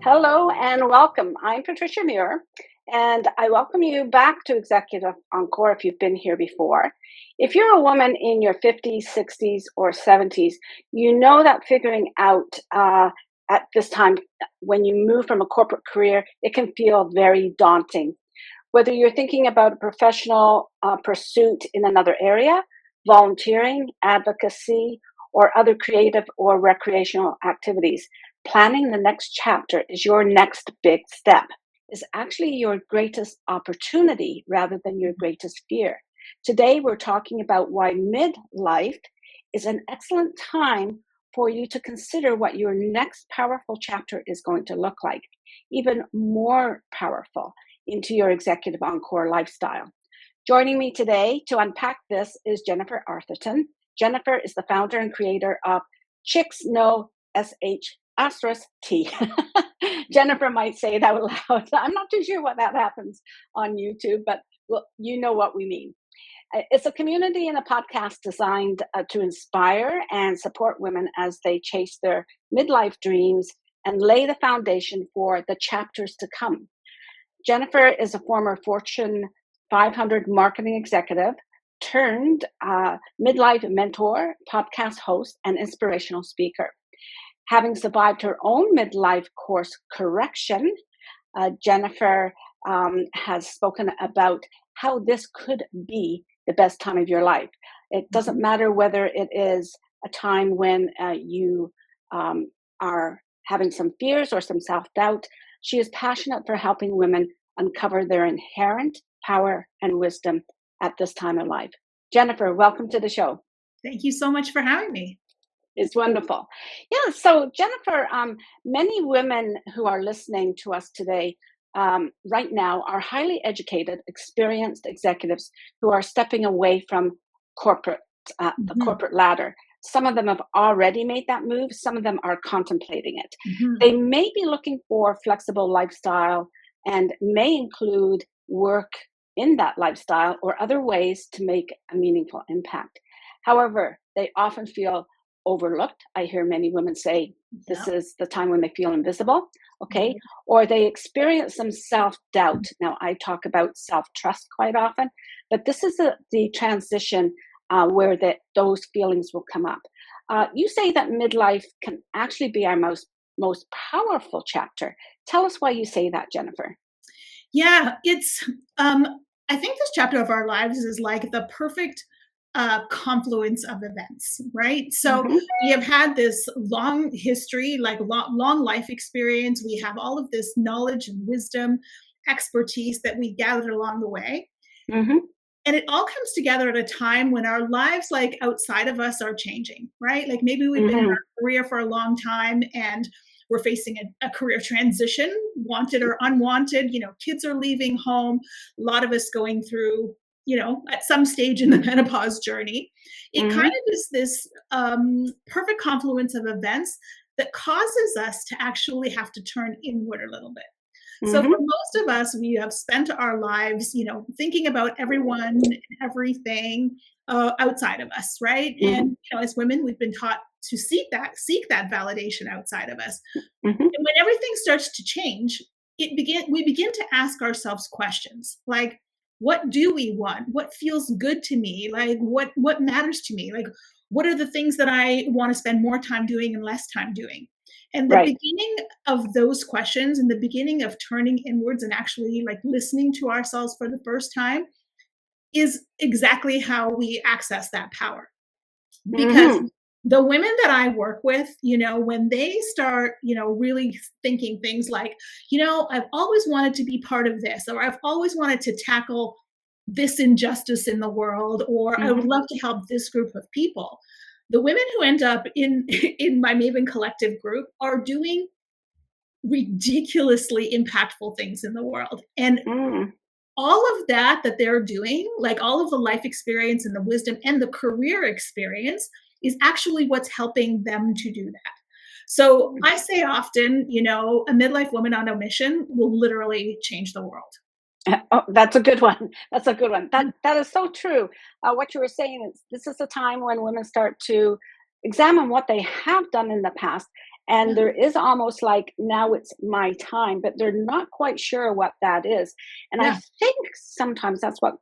Hello and welcome. I'm Patricia Muir, and I welcome you back to Executive Encore if you've been here before. If you're a woman in your 50s, 60s, or 70s, you know that figuring out at this time when you move from a corporate career, it can feel very daunting. Whether you're thinking about a professional pursuit in another area, volunteering, advocacy, or other creative or recreational activities, planning the next chapter is your next big step, is actually your greatest opportunity rather than your greatest fear. Today, we're talking about why midlife is an excellent time for you to consider what your next powerful chapter is going to look like, even more powerful into your Executive Encore lifestyle. Joining me today to unpack this is Jennifer Arthurton. Jennifer is the founder and creator of Chicks No SH asterisk T. Jennifer might say that out loud. I'm not too sure what that happens on YouTube, but well, you know what we mean. It's a community and a podcast designed to inspire and support women as they chase their midlife dreams and lay the foundation for the chapters to come. Jennifer is a former Fortune 500 marketing executive turned midlife mentor, podcast host, and inspirational speaker. Having survived her own midlife course correction, Jennifer has spoken about how this could be the best time of your life. It doesn't matter whether it is a time when you are having some fears or some self-doubt. She is passionate for helping women uncover their inherent power and wisdom at this time of life. Jennifer, welcome to the show. Thank you so much for having me. It's wonderful. Yeah, so Jennifer, many women who are listening to us today right now are highly educated, experienced executives who are stepping away from corporate, the corporate ladder. Some of them have already made that move. Some of them are contemplating it. They may be looking for flexible lifestyle and may include work in that lifestyle or other ways to make a meaningful impact. However, they often feel overlooked. I hear many women say this is the time when they feel invisible, okay? Or they experience some self-doubt. Now, I talk about self-trust quite often, but this is the transition where those feelings will come up. You say that midlife can actually be our most powerful chapter. Tell us why you say that, Jennifer. Yeah, it's, I think this chapter of our lives is like the perfect confluence of events, right? So we have had this long history, like long life experience. We have all of this knowledge and wisdom, expertise that we gathered along the way. And it all comes together at a time when our lives, like outside of us, are changing, right? Like maybe we've been in our career for a long time and we're facing a career transition, wanted or unwanted. Kids are leaving home. A lot of us going through, at some stage in the menopause journey. It kind of is this perfect confluence of events that causes us to actually have to turn inward a little bit. So for most of us, we have spent our lives, thinking about everyone and everything outside of us, right? And as women, we've been taught to seek that validation outside of us. And when everything starts to change, we begin to ask ourselves questions like, what do we want? What feels good to me? Like what matters to me? Like what are the things that I want to spend more time doing and less time doing? And the beginning of those questions and the beginning of turning inwards and actually like listening to ourselves for the first time is exactly how we access that power. Because the women that I work with, when they start, really thinking things like, I've always wanted to be part of this, or I've always wanted to tackle this injustice in the world, or I would love to help this group of people. The women who end up in my Maven Collective group are doing ridiculously impactful things in the world. And all of that they're doing, like all of the life experience and the wisdom and the career experience is actually what's helping them to do that. So I say often, a midlife woman on a mission will literally change the world. Oh, that's a good one. That's a good one. That is so true. What you were saying is this is a time when women start to examine what they have done in the past And there is almost like, now it's my time, but they're not quite sure what that is. And I Yeah. think sometimes that's what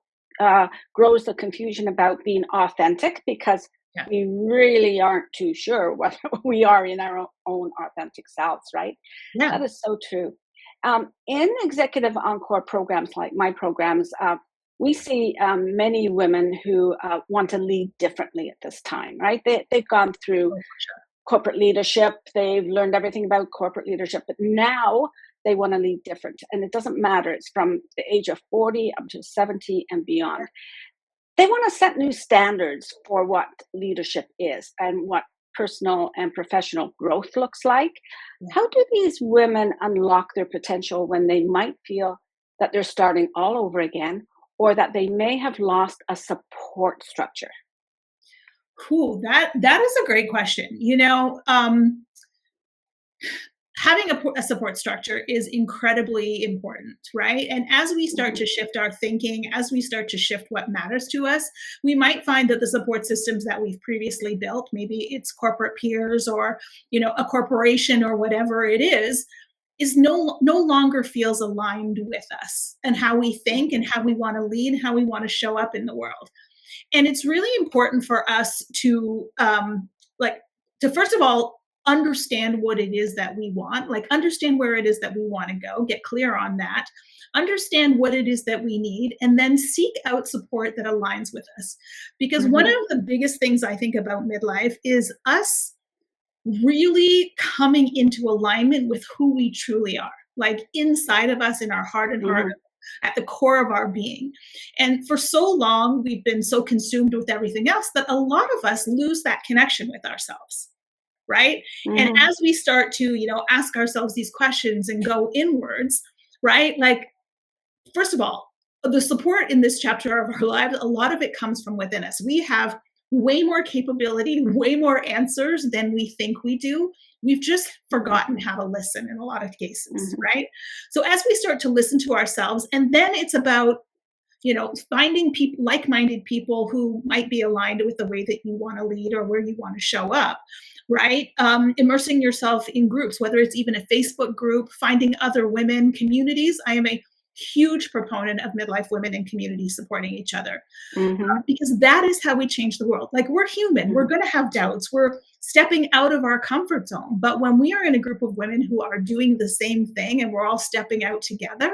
grows the confusion about being authentic, because Yeah. we really aren't too sure what we are in our own authentic selves, right? Yeah. That is so true. In executive Encore programs like my programs, we see many women who want to lead differently at this time, right? They've gone through Oh, for sure. corporate leadership, they've learned everything about corporate leadership, but now they want to lead different. And it doesn't matter, it's from the age of 40 up to 70 and beyond. They want to set new standards for what leadership is and what personal and professional growth looks like. Yeah. How do these women unlock their potential when they might feel that they're starting all over again, or that they may have lost a support structure? Cool. That is a great question. Having a support structure is incredibly important, right? And as we start Mhm. to shift our thinking, as we start to shift what matters to us, we might find that the support systems that we've previously built, maybe it's corporate peers or, a corporation or whatever it is no longer feels aligned with us and how we think and how we want to lead, how we want to show up in the world. And it's really important for us to like to first of all understand what it is that we want, like understand where it is that we want to go, get clear on that, understand what it is that we need, and then seek out support that aligns with us. Because one of Mhm. the biggest things I think about midlife is us really coming into alignment with who we truly are, like inside of us, in our heart and heart, Mhm. at the core of our being. And for so long, we've been so consumed with everything else that a lot of us lose that connection with ourselves. Right. And Mhm. as we start to, ask ourselves these questions and go inwards, right? Like, first of all, the support in this chapter of our lives, a lot of it comes from within us. We have way more capability, way more answers than we think we do. We've just forgotten how to listen in a lot of cases, Mhm. right? So as we start to listen to ourselves, and then it's about, finding people, like-minded people who might be aligned with the way that you want to lead or where you want to show up, right? Immersing yourself in groups, whether it's even a Facebook group, finding other women communities. I am a huge proponent of midlife women and communities supporting each other, Mhm. because that is how we change the world. Like, we're human, we're Mhm. going to have doubts, we're stepping out of our comfort zone. But when we are in a group of women who are doing the same thing and we're all stepping out together,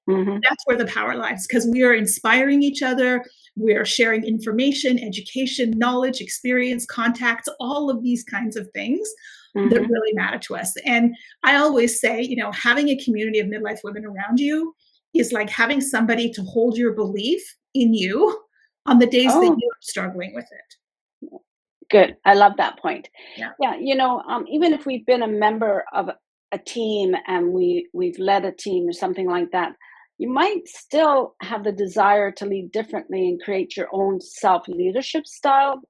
Mhm. that's where the power lies, because we are inspiring each other. We're sharing information, education, knowledge, experience, contacts, all of these kinds of things that Mhm. really matter to us. And I always say, having a community of midlife women around you is like having somebody to hold your belief in you on the days that Oh, you're struggling with it. good. I love that point. Yeah. Yeah, even if we've been a member of a team and we've led a team or something like that, you might still have the desire to lead differently and create your own self leadership style.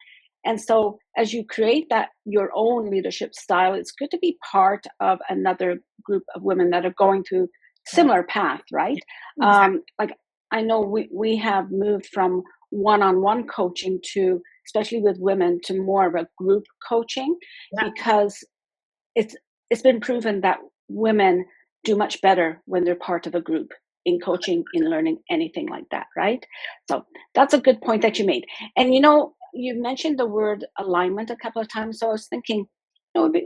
And so, as you create that your own leadership style, it's good to be part of another group of women that are going through Yeah. similar path, right? Exactly. Like I know we have moved from one-on-one coaching to, especially with women, to more of a group coaching, Yeah. because it's it's been proven that women do much better when they're part of a group in coaching, in learning, anything like that, right? So that's a good point that you made. And you mentioned the word alignment a couple of times, so I was thinking,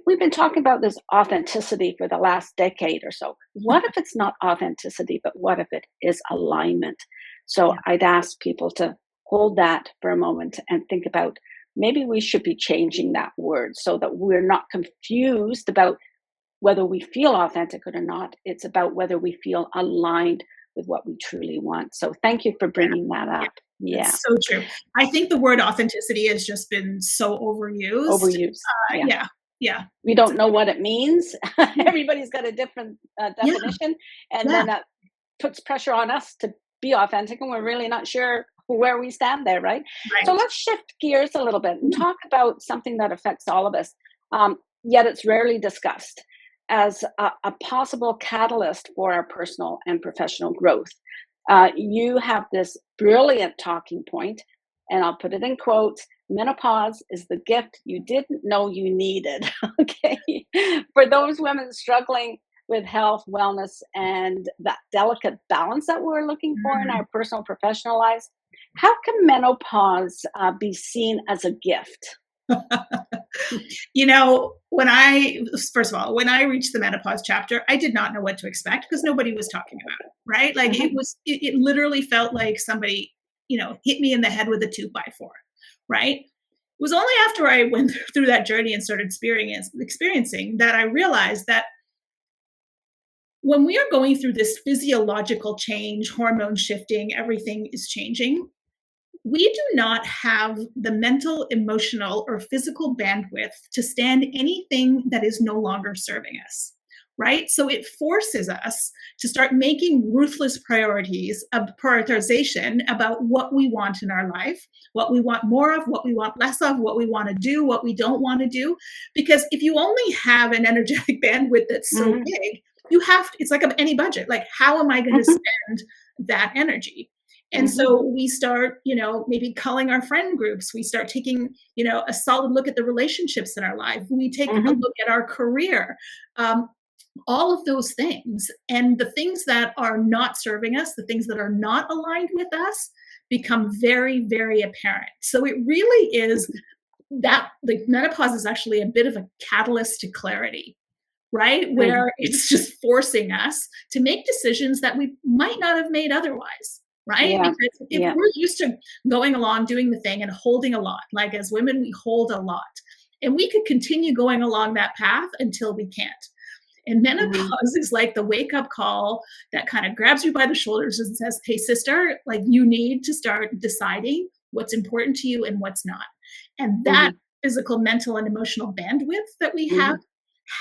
we've been talking about this authenticity for the last decade or so. What if it's not authenticity, but what if it is alignment? So Yeah. I'd ask people to hold that for a moment and think about, maybe we should be changing that word so that we're not confused about whether we feel authentic or not. It's about whether we feel aligned with what we truly want. So thank you for Yeah. bringing that Yeah. up. Yeah. It's so true. I think the word authenticity has just been so overused. Overuse. Yeah. Yeah. Yeah. We It's don't know what it means. Everybody's got a different yeah. definition. And Yeah. then that puts pressure on us to be authentic. And we're really not sure where we stand there, right? So Right. let's shift gears a little bit and Yeah. talk about something that affects all of us, yet it's rarely discussed as a possible catalyst for our personal and professional growth. You have this brilliant talking point, and I'll put it in quotes: menopause is the gift you didn't know you needed. Okay. For those women struggling with health, wellness, and that delicate balance that we're looking for in Mm. our personal, professional lives, how can menopause be seen as a gift? First of all, when I reached the menopause chapter, I did not know what to expect because nobody was talking about it, right? Like Mhm, it literally felt like somebody, hit me in the head with a 2x4, right? It was only after I went through that journey and started experiencing that I realized that when we are going through this physiological change, hormone shifting, everything is changing, we do not have the mental, emotional, or physical bandwidth to stand anything that is no longer serving us. Right. So it forces us to start making ruthless priorities of prioritization about what we want in our life, what we want more of, what we want less of, what we want to do, what we don't want to do. Because if you only have an energetic bandwidth that's so mhm, big, it's like any budget. Like, how am I going to mhm, spend that energy? And mhm, so we start, maybe culling our friend groups. We start taking, a solid look at the relationships in our life. We take a mhm, look at our career, um, all of those things. And the things that are not serving us, the things that are not aligned with us, become very, very apparent. So it really is that the menopause is actually a bit of a catalyst to clarity, right? mhm. Where it's just forcing us to make decisions that we might not have made otherwise, right? Yeah, Because if yeah. we're used to going along, doing the thing, and holding a lot, like as women, we hold a lot. And we could continue going along that path until we can't. And Mhm, menopause is like the wake up call that kind of grabs you by the shoulders and says, hey, sister, like you need to start deciding what's important to you and what's not. And that mhm, physical, mental, and emotional bandwidth that we have mhm.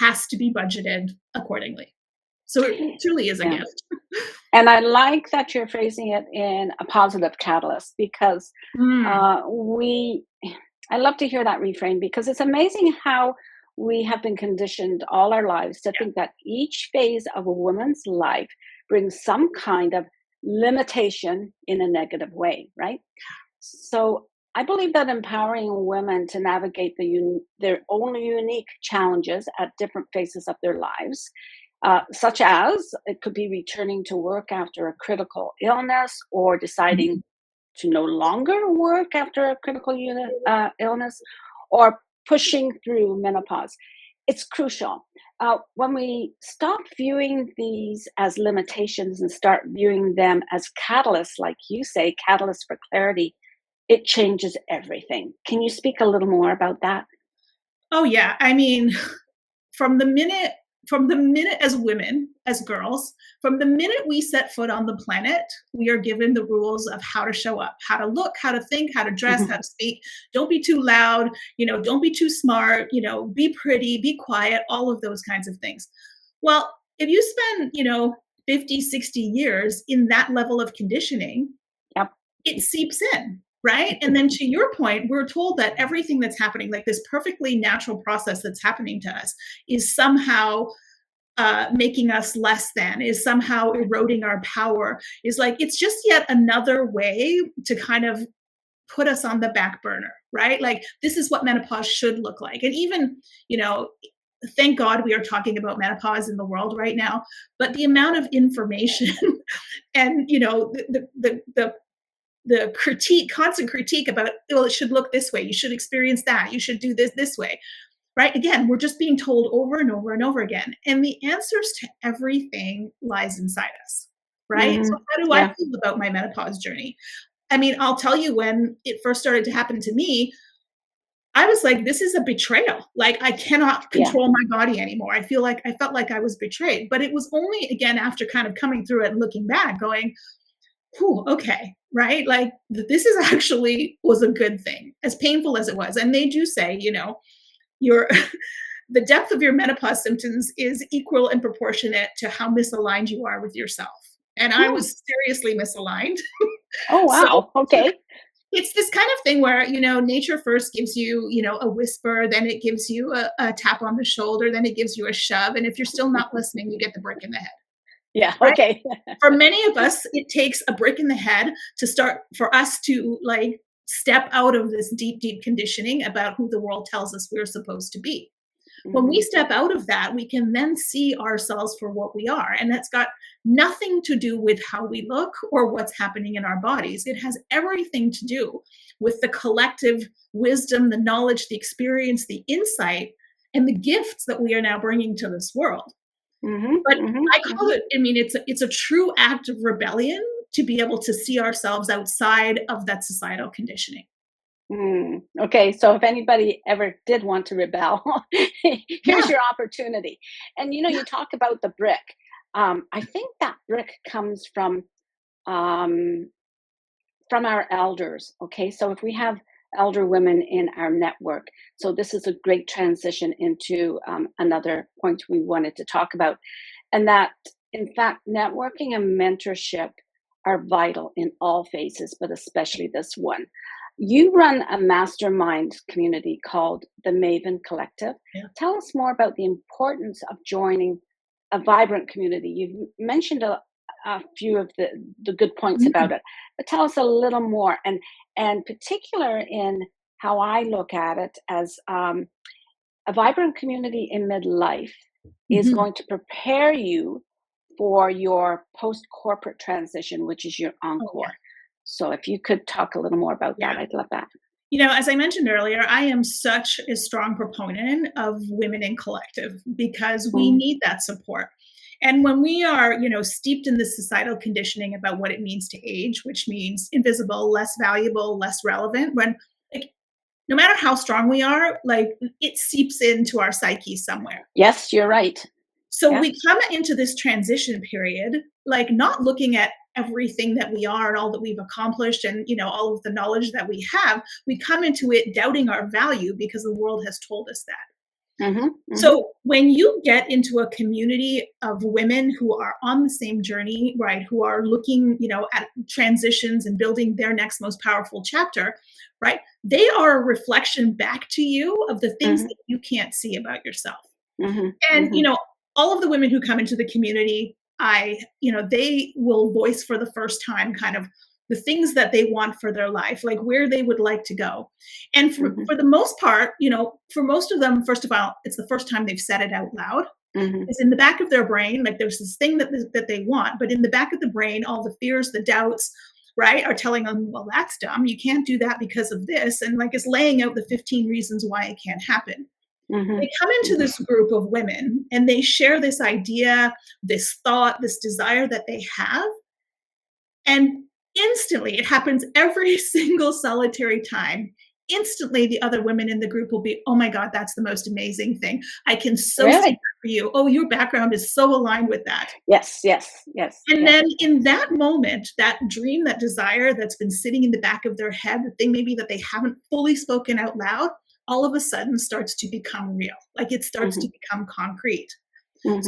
has to be budgeted accordingly. So it truly is a Yeah. gift. And I like that you're phrasing it in a positive catalyst because Mm, we, I love to hear that reframe because it's amazing how we have been conditioned all our lives to yeah. think that each phase of a woman's life brings some kind of limitation in a negative way, right? So I believe that empowering women to navigate their own unique challenges at different phases of their lives, such as it could be returning to work after a critical illness or deciding Mhm. to no longer work after a critical illness or pushing through menopause. It's crucial. When we stop viewing these as limitations and start viewing them as catalysts, like you say, catalysts for clarity, it changes everything. Can you speak a little more about that? Oh yeah. I mean, from the minute from the minute as women, as girls, from the minute we set foot on the planet, we are given the rules of how to show up, how to look, how to think, how to dress, how Mhm, to speak. Don't be too loud, don't be too smart, be pretty, be quiet, all of those kinds of things. Well, if you spend, 50, 60 years in that level of conditioning, yep. it seeps in, right? And then to your point, we're told that everything that's happening, like this perfectly natural process that's happening to us, is somehow making us less than, is somehow eroding our power, is like it's just yet another way to kind of put us on the back burner, right? Like this is what menopause should look like. And even, you know, thank God we are talking about menopause in the world right now, but the amount of information and the critique, constant critique about, well, it should look this way, you should experience that, you should do this way, right? Again, we're just being told over and over and over again, and the answers to everything lies inside us, right? So Mhm, how do I yeah, feel about my menopause journey? I mean, I'll tell you, when it first started to happen to me, I was like, this is a betrayal. Like, I cannot yeah. control my body anymore. I felt like I was betrayed. But it was only again after kind of coming through it and looking back, going, whew, okay, right? Like this is actually was a good thing, as painful as it was. And they do say, your the depth of your menopause symptoms is equal and proportionate to how misaligned you are with yourself. And I Hmm. was seriously misaligned. Oh, So wow. Okay. it's this kind of thing where, nature first gives you, a whisper, then it gives you a tap on the shoulder, then it gives you a shove. And if you're still not listening, you get the brick in the head, Yeah. right? Okay. For many of us, it takes a brick in the head to start for us to like step out of this deep, deep conditioning about who the world tells us we're supposed to be. When we Mm-hmm. step out of that, we can then see ourselves for what we are. And that's got nothing to do with how we look or what's happening in our bodies. It has everything to do with the collective wisdom, the knowledge, the experience, the insight, and the gifts that we are now bringing to this world. Mm-hmm. But Mm-hmm. I call it, I mean, it's a true act of rebellion to be able to see ourselves outside of that societal conditioning. Okay, so if anybody ever did want to rebel, here's Yeah. your opportunity. And you talk about the brick. I think that brick comes um, from our elders. Okay, so if we have elder women in our network, so this is a great transition into another point we wanted to talk about, and that in fact, networking and mentorship are vital in all phases, but especially this one. You run a mastermind community called the Maven Collective. Yeah. Tell us more about the importance of joining a vibrant community. You've mentioned a few of the good points Mhm. about it, but tell us a little more, and particular in how I look at it as a vibrant community in midlife is Mhm. going to prepare you for your post corporate transition, which is your Oh, yeah. encore. So if you could talk a little more about that, Yeah. I'd love that. As I mentioned earlier, I am such a strong proponent of women in collective because we Mm, need that support. And when we are, steeped in this societal conditioning about what it means to age, which means invisible, less valuable, less relevant, when like no matter how strong we are, like it seeps into our psyche somewhere. yes, you're right. So Yeah. we come into this transition period, like not looking at everything that we are and all that we've accomplished and all of the knowledge that we have. We come into it doubting our value because the world has told us that. Hmm. Hmm. So when you get into a community of women who are on the same journey, right, who are looking, at transitions and building their next most powerful chapter, right, they are a reflection back to you of the things Hmm. that you can't see about yourself. Hmm. And, Hmm. all of the women who come into the community, they will voice for the first time kind of the things that they want for their life, like where they would like to go. And Hmm. for the most part, for most of them, first of all, it's the first time they've said it out loud. Hmm. It's in the back of their brain, like there's this thing that they want, but in the back of the brain, all the fears, the doubts, right, are telling them, well, that's dumb. You can't do that because of this. And like it's laying out the 15 reasons why it can't happen. Hmm. They come into Hmm. this group of women and they share this idea, this thought, this desire that they have. And instantly, it happens every single solitary time. Instantly, the other women in the group will be, oh my God, that's the most amazing thing. I can so see Really? that for you. Oh, your background is so aligned with that. Yes, yes, yes, And yes. then in that moment, that dream, that desire that's been sitting in the back of their head, the thing maybe that they haven't fully spoken out loud, all of a sudden starts to become real. Like it starts to Hmm. become concrete. So Hmm.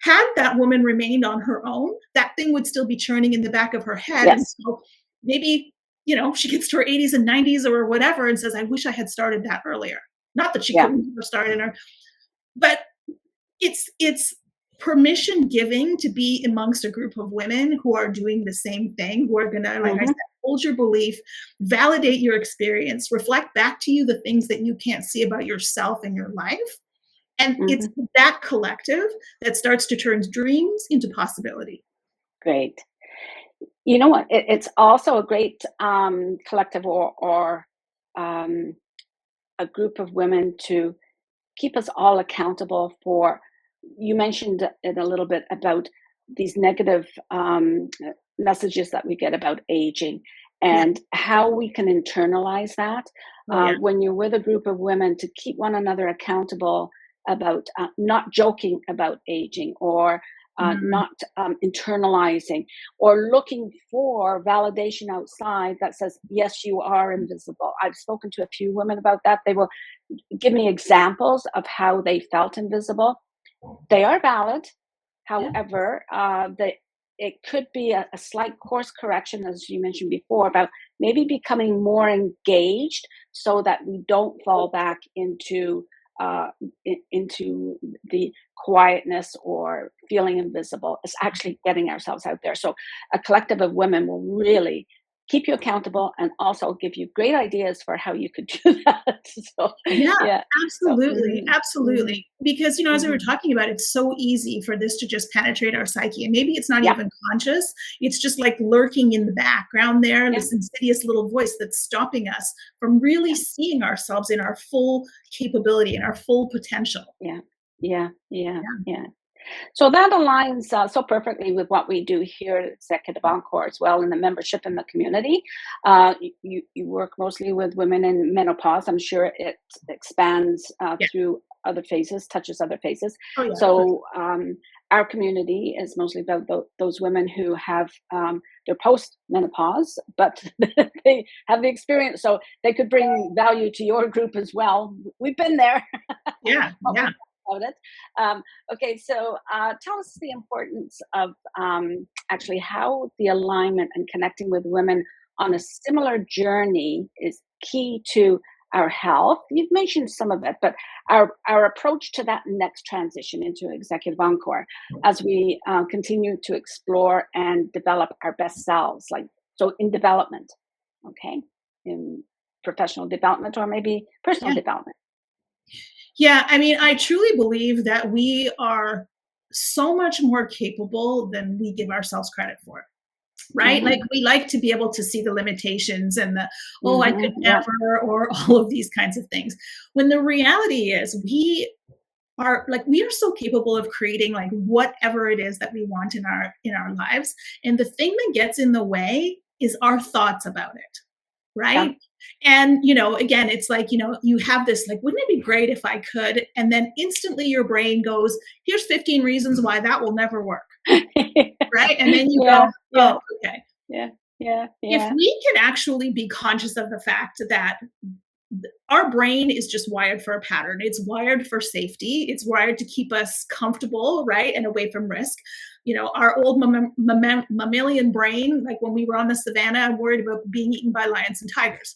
had that woman remained on her own, that thing would still be churning in the back of her head. And Yes. so maybe, she gets to her 80s and 90s or whatever and says, I wish I had started that earlier. Not that she Yeah. couldn't have started her, but it's permission giving to be amongst a group of women who are doing the same thing, who are gonna, like I said, Hmm. hold your belief, validate your experience, reflect back to you the things that you can't see about yourself and your life. And it's Hmm. that collective that starts to turn dreams into possibility. Great. You know what? It's also a great collective or um, a group of women to keep us all accountable for. You mentioned it a little bit about these negative messages that we get about aging Yeah. and how we can internalize that Oh, yeah. when you're with a group of women to keep one another accountable about not joking about aging or Mhm. not internalizing or looking for validation outside that says yes you are invisible. I've spoken to a few women about that. They will give me examples of how they felt invisible. They are valid. Yeah. However, it could be a slight course correction, as you mentioned before, about maybe becoming more engaged so that we don't fall back into the quietness or feeling invisible. It's actually getting ourselves out there. So a collective of women will really keep you accountable, and also give you great ideas for how you could do that. So, Yeah, yeah. So, absolutely, mhm, absolutely. Because, as we were mhm. talking about, it's so easy for this to just penetrate our psyche, and maybe it's not Yeah, even conscious. It's just like lurking in the background there, yeah, this insidious little voice that's stopping us from really yeah. seeing ourselves in our full capability and our full potential. Yeah, yeah, yeah, Yeah, yeah. So that aligns so perfectly with what we do here at Executive Encore as well in the membership in the community. You work mostly with women in menopause. I'm sure it expands yeah. through other phases, touches other phases. Oh, yeah, for So our community is mostly about those women who have their post menopause, but they have the experience, so they could bring value to your group as well. We've been there. yeah, What we yeah. know about it. Okay, so tell us the importance of actually how the alignment and connecting with women on a similar journey is key to our health. You've mentioned some of it, but our approach to that next transition into Executive Encore as we continue to explore and develop our best selves, like so in development, okay, in professional development or maybe personal Yeah. development. Yeah, I mean, I truly believe that we are so much more capable than we give ourselves credit for. Right? Like, Hmm. we like to be able to see the limitations and the, "Oh, I Hmm. could Yeah. never," or all of these kinds of things. When the reality is we are so capable of creating, like, whatever it is that we want in our lives, and the thing that gets in the way is our thoughts about it, Yeah. right? And, again, it's like, you have this, like, "Wouldn't it be great if I could?" And then instantly your brain goes, "Here's 15 reasons why that will never work." Right? And then you Yeah. go, Yeah. "Oh, okay." Yeah. Yeah. If Yeah. we can actually be conscious of the fact that our brain is just wired for a pattern, it's wired for safety, it's wired to keep us comfortable, right, and away from risk. Our old mammalian brain, like when we were on the savannah, worried about being eaten by lions and tigers.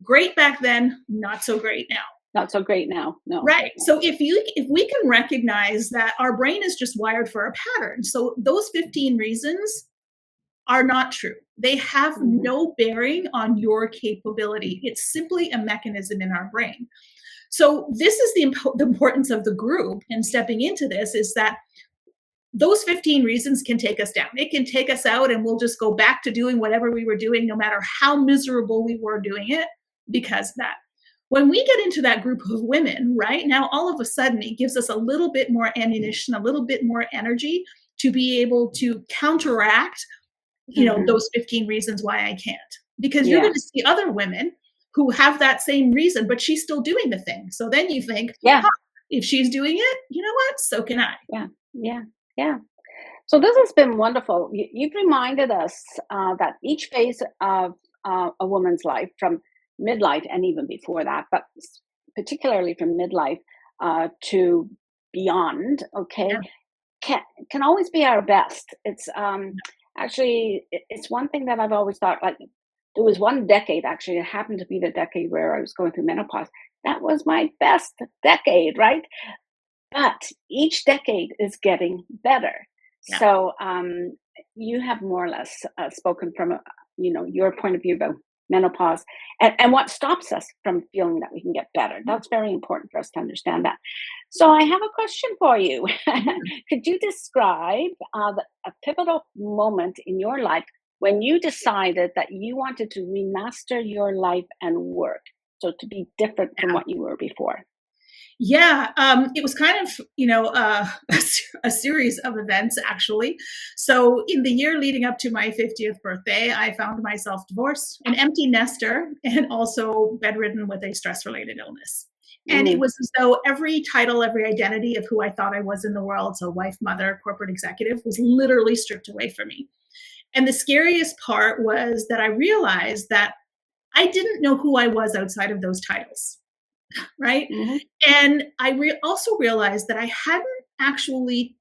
Great back then, not so great now. Not so great now. No. Right. So if we can recognize that our brain is just wired for a pattern, so those 15 reasons are not true. They have Hmm. no bearing on your capability. It's simply a mechanism in our brain. So this is the importance of the group and stepping into this is that those 15 reasons can take us down. It can take us out and we'll just go back to doing whatever we were doing, no matter how miserable we were doing it, because of that. When we get into that group of women, right now, all of a sudden, it gives us a little bit more ammunition, a little bit more energy to be able to counteract Hmm. those 15 reasons why I can't. Because you're Yeah. going to see other women who have that same reason, but she's still doing the thing. So then you think, Yeah. huh, if she's doing it, you know what? So can I. Yeah. Yeah. Yeah. So this has been wonderful. You've reminded us that each phase of a woman's life, from midlife and even before that, but particularly from midlife to beyond, okay, Yeah. can can always be our best. It's actually it's one thing that I've always thought. Like there was one decade actually. It happened to be the decade where I was going through menopause. That was my best decade, right? But each decade is getting better. Yeah. So you have more or less spoken from your point of view about menopause and what stops us from feeling that we can get better. That's very important for us to understand that. So I have a question for you. Yeah. Could you describe a pivotal moment in your life when you decided that you wanted to remaster your life and work, so to be different from what you were before? Yeah, it was kind of, a series of events actually. So in the year leading up to my 50th birthday, I found myself divorced, an empty nester, and also bedridden with a stress-related illness. And it Mm, was as though every title, every identity of who I thought I was in the world, so wife, mother, corporate executive, was literally stripped away from me. And the scariest part was that I realized that I didn't know who I was outside of those titles, right? mhm. And I also realized that I hadn't actually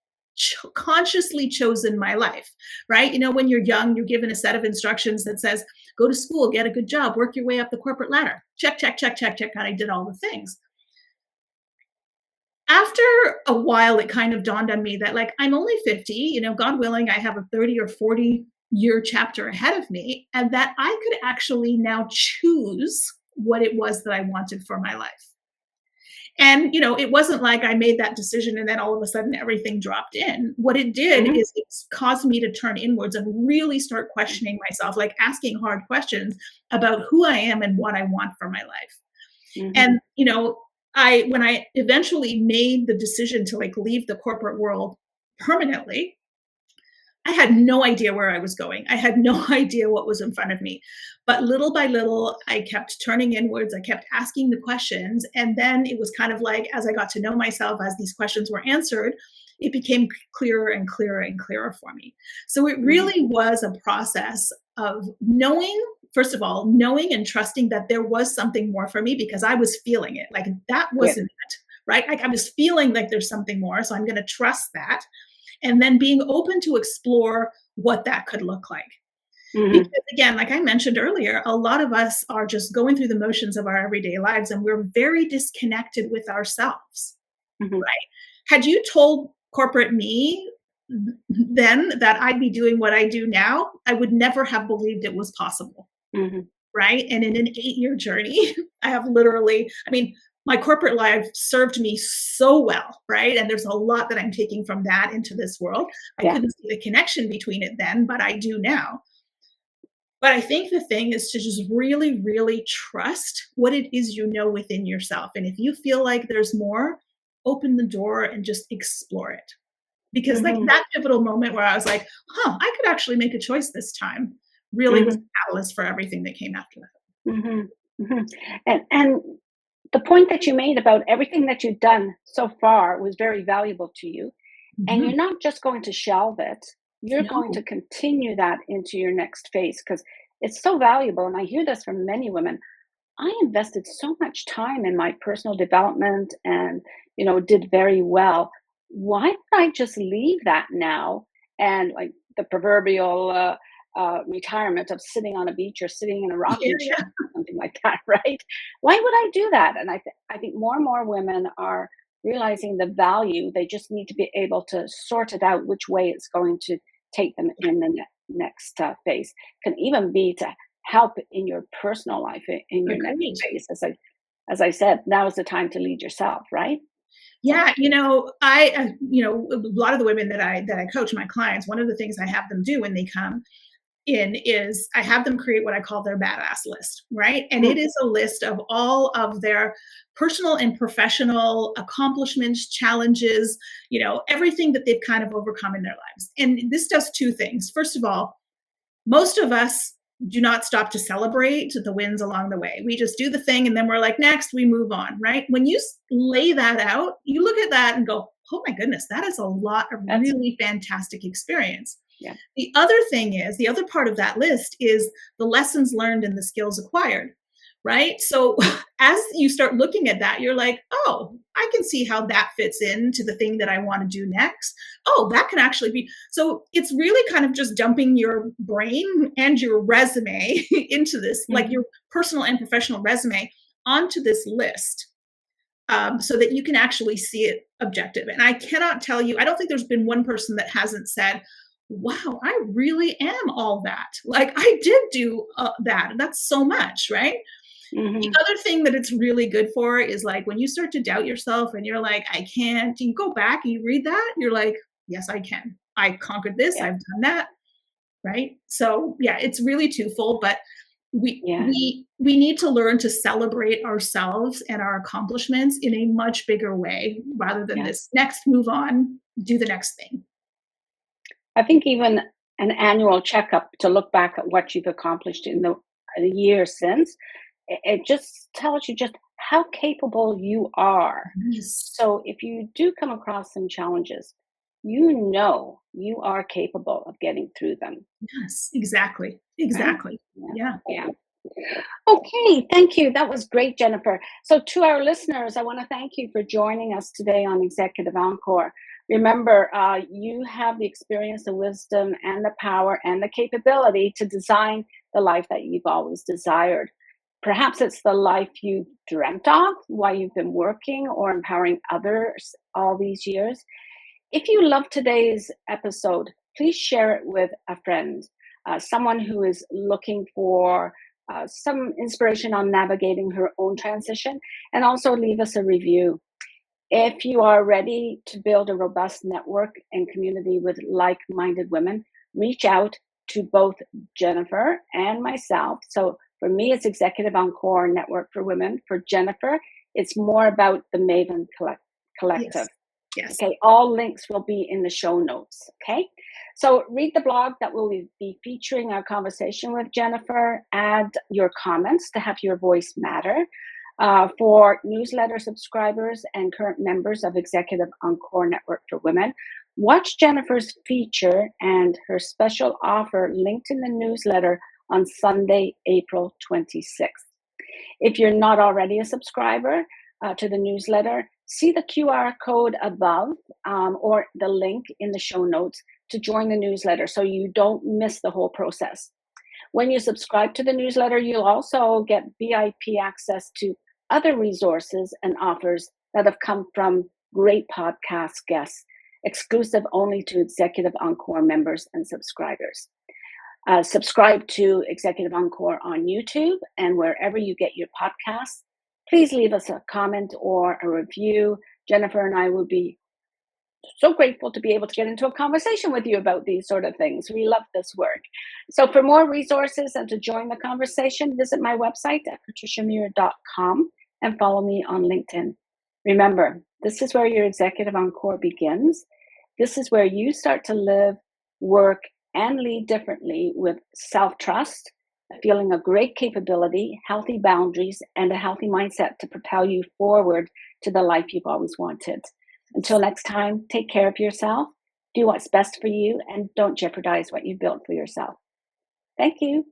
consciously chosen my life, right? When you're young, you're given a set of instructions that says, go to school, get a good job, work your way up the corporate ladder. Check, check, check, check, check. And I did all the things. After a while, it kind of dawned on me that, like, I'm only 50, God willing, I have a 30 or 40 year chapter ahead of me, and that I could actually now choose what it was that I wanted for my life. And, it wasn't like I made that decision and then all of a sudden everything dropped in. What it did Mm-hmm. is it's caused me to turn inwards and really start questioning myself, like asking hard questions about who I am and what I want for my life. Mm-hmm. And, when I eventually made the decision to like leave the corporate world permanently, I had no idea where I was going. I had no idea what was in front of me. But little by little, I kept turning inwards. I kept asking the questions. And then it was kind of like, as I got to know myself, as these questions were answered, it became clearer and clearer and clearer for me. So it really was a process of knowing, first of all, knowing and trusting that there was something more for me because I was feeling it. Like that wasn't it, right? Like I was feeling like there's something more. So I'm going to trust that. And then being open to explore what that could look like. Because again, like I mentioned earlier, a lot of us are just going through the motions of our everyday lives and we're very disconnected with ourselves, right? Had you told corporate me then that I'd be doing what I do now, I would never have believed it was possible, right? And in an 8-year journey, I have literally, my corporate life served me so well, right? And there's a lot that I'm taking from that into this world. I couldn't see the connection between it then, but I do now. But I think the thing is to just really, really trust what it is within yourself. And if you feel like there's more, open the door and just explore it. Because like that pivotal moment where I was like, I could actually make a choice this time really was a catalyst for everything that came after that. And the point that you made about everything that you've done so far was very valuable to you. And you're not just going to shelve it, you're going to continue that into your next phase because it's so valuable. And I hear this from many women. I invested so much time in my personal development and, did very well. Why would I just leave that now? And like the proverbial retirement of sitting on a beach or sitting in a rocking chair, something like that, right? Why would I do that? And I think more and more women are realizing the value. They just need to be able to sort it out which way it's going to take them in the next phase. Can even be to help in your personal life in your next phase. As I said, now is the time to lead yourself, right? Yeah, a lot of the women that I coach, my clients, one of the things I have them do when they come in is I have them create what I call their badass list, right? And it is a list of all of their personal and professional accomplishments, challenges, everything that they've kind of overcome in their lives. And this does two things. First of all, most of us do not stop to celebrate the wins along the way. We just do the thing and then we're like, next, we move on, right? When you lay that out, you look at that and go, oh my goodness, that is a lot of really fantastic experience. Yeah. The other thing is, the other part of that list is the lessons learned and the skills acquired, right? So as you start looking at that, you're like, oh, I can see how that fits into the thing that I want to do next. Oh, that can actually be. So it's really kind of just dumping your brain and your resume into this, like your personal and professional resume onto this list. So that you can actually see it objective. And I cannot tell you, I don't think there's been one person that hasn't said, wow, I really am all that. Like I did do that. That's so much, right? The other thing that it's really good for is like when you start to doubt yourself and you're like, I can't, you go back and you read that, you're like, yes, I can. I conquered this. I've done that. Right. So yeah, it's really twofold, but we need to learn to celebrate ourselves and our accomplishments in a much bigger way rather than this next move on, do the next thing. I think even an annual checkup to look back at what you've accomplished in the year since, it just tells you just how capable you are. Yes. So if you do come across some challenges, you are capable of getting through them. Yes, exactly. Exactly. Right? Yeah. Okay, thank you. That was great, Jennifer. So to our listeners, I want to thank you for joining us today on Executive Encore. Remember, you have the experience, the wisdom, and the power and the capability to design the life that you've always desired. Perhaps it's the life you dreamt of while you've been working or empowering others all these years. If you love today's episode, please share it with a friend. someone who is looking for some inspiration on navigating her own transition, and also leave us a review. If you are ready to build a robust network and community with like-minded women, reach out to both Jennifer and myself. So for me, it's Executive Encore Network for Women. For Jennifer, it's more about the Maven Collective. Yes. Yes. Okay, all links will be in the show notes. Okay, so read the blog that will be featuring our conversation with Jennifer. Add your comments to have your voice matter. For newsletter subscribers and current members of Executive Encore Network for Women, watch Jennifer's feature and her special offer linked in the newsletter on Sunday, April 26th. If you're not already a subscriber to the newsletter, see the QR code above or the link in the show notes to join the newsletter so you don't miss the whole process. When you subscribe to the newsletter, you'll also get VIP access to other resources and offers that have come from great podcast guests, exclusive only to Executive Encore members and subscribers. Subscribe to Executive Encore on YouTube and wherever you get your podcasts. Please leave us a comment or a review. Jennifer and I will be so grateful to be able to get into a conversation with you about these sort of things. We love this work. So for more resources and to join the conversation, visit my website at patriciamuir.com and follow me on LinkedIn. Remember, this is where your Executive Encore begins. This is where you start to live, work, and lead differently with self-trust, a feeling of great capability, healthy boundaries, and a healthy mindset to propel you forward to the life you've always wanted. Until next time, take care of yourself, do what's best for you, and don't jeopardize what you built for yourself. Thank you.